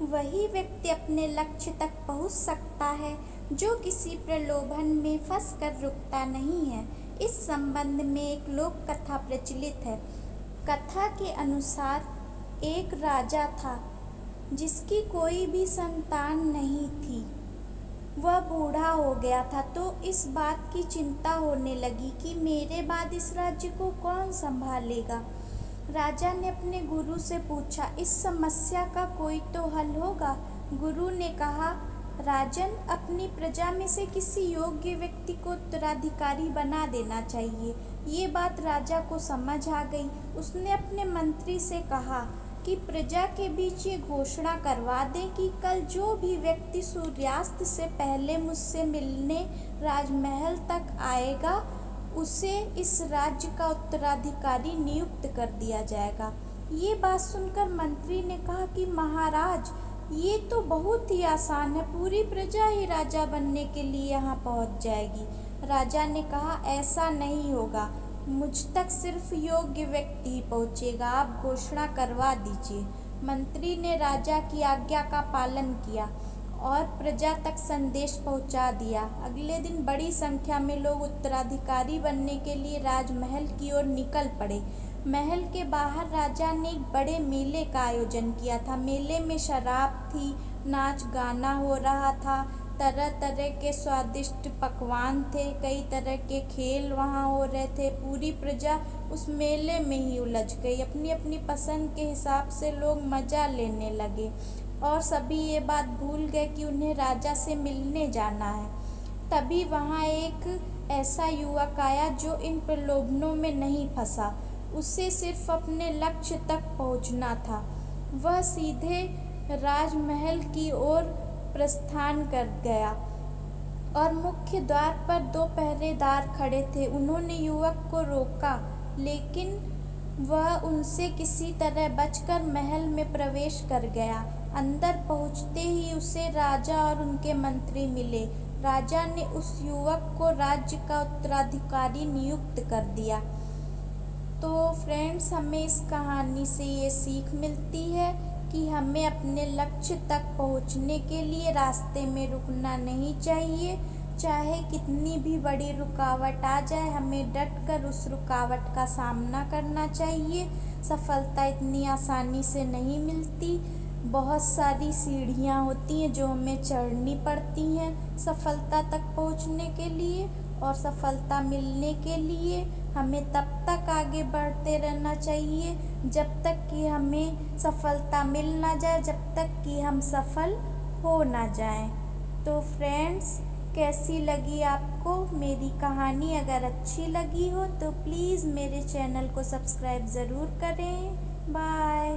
वही व्यक्ति अपने लक्ष्य तक पहुंच सकता है जो किसी प्रलोभन में फंसकर रुकता नहीं है। इस संबंध में एक लोक कथा प्रचलित है। कथा के अनुसार एक राजा था जिसकी कोई भी संतान नहीं थी। वह बूढ़ा हो गया था तो इस बात की चिंता होने लगी कि मेरे बाद इस राज्य को कौन संभालेगा। राजा ने अपने गुरु से पूछा, इस समस्या का कोई तो हल होगा। गुरु ने कहा, राजन, अपनी प्रजा में से किसी योग्य व्यक्ति को उत्तराधिकारी बना देना चाहिए। ये बात राजा को समझ आ गई। उसने अपने मंत्री से कहा कि प्रजा के बीच ये घोषणा करवा दें कि कल जो भी व्यक्ति सूर्यास्त से पहले मुझसे मिलने राजमहल तक आएगा उसे इस राज्य का उत्तराधिकारी नियुक्त कर दिया जाएगा। ये बात सुनकर मंत्री ने कहा कि महाराज, ये तो बहुत ही आसान है, पूरी प्रजा ही राजा बनने के लिए यहाँ पहुँच जाएगी। राजा ने कहा, ऐसा नहीं होगा, मुझ तक सिर्फ योग्य व्यक्ति ही पहुँचेगा, आप घोषणा करवा दीजिए। मंत्री ने राजा की आज्ञा का पालन किया और प्रजा तक संदेश पहुंचा दिया। अगले दिन बड़ी संख्या में लोग उत्तराधिकारी बनने के लिए राजमहल की ओर निकल पड़े। महल के बाहर राजा ने एक बड़े मेले का आयोजन किया था। मेले में शराब थी, नाच गाना हो रहा था, तरह तरह के स्वादिष्ट पकवान थे, कई तरह के खेल वहाँ हो रहे थे। पूरी प्रजा उस मेले में ही उलझ गई। अपनी अपनी पसंद के हिसाब से लोग मज़ा लेने लगे और सभी ये बात भूल गए कि उन्हें राजा से मिलने जाना है। तभी वहाँ एक ऐसा युवक आया जो इन प्रलोभनों में नहीं फंसा। उसे सिर्फ अपने लक्ष्य तक पहुँचना था। वह सीधे राजमहल की ओर प्रस्थान कर गया और मुख्य द्वार पर 2 पहरेदार खड़े थे। उन्होंने युवक को रोका, लेकिन वह उनसे किसी तरह बचकर महल में प्रवेश कर गया। अंदर पहुंचते ही उसे राजा और उनके मंत्री मिले। राजा ने उस युवक को राज्य का उत्तराधिकारी नियुक्त कर दिया। तो फ्रेंड्स, हमें इस कहानी से ये सीख मिलती है कि हमें अपने लक्ष्य तक पहुंचने के लिए रास्ते में रुकना नहीं चाहिए। चाहे कितनी भी बड़ी रुकावट आ जाए, हमें डटकर उस रुकावट का सामना करना चाहिए। सफलता इतनी आसानी से नहीं मिलती, बहुत सारी सीढ़ियाँ होती हैं जो हमें चढ़नी पड़ती हैं सफलता तक पहुंचने के लिए। और सफलता मिलने के लिए हमें तब तक आगे बढ़ते रहना चाहिए जब तक कि हमें सफलता मिल ना जाए, जब तक कि हम सफल हो ना जाएं। तो फ्रेंड्स, कैसी लगी आपको मेरी कहानी? अगर अच्छी लगी हो तो प्लीज़ मेरे चैनल को सब्सक्राइब ज़रूर करें। बाय।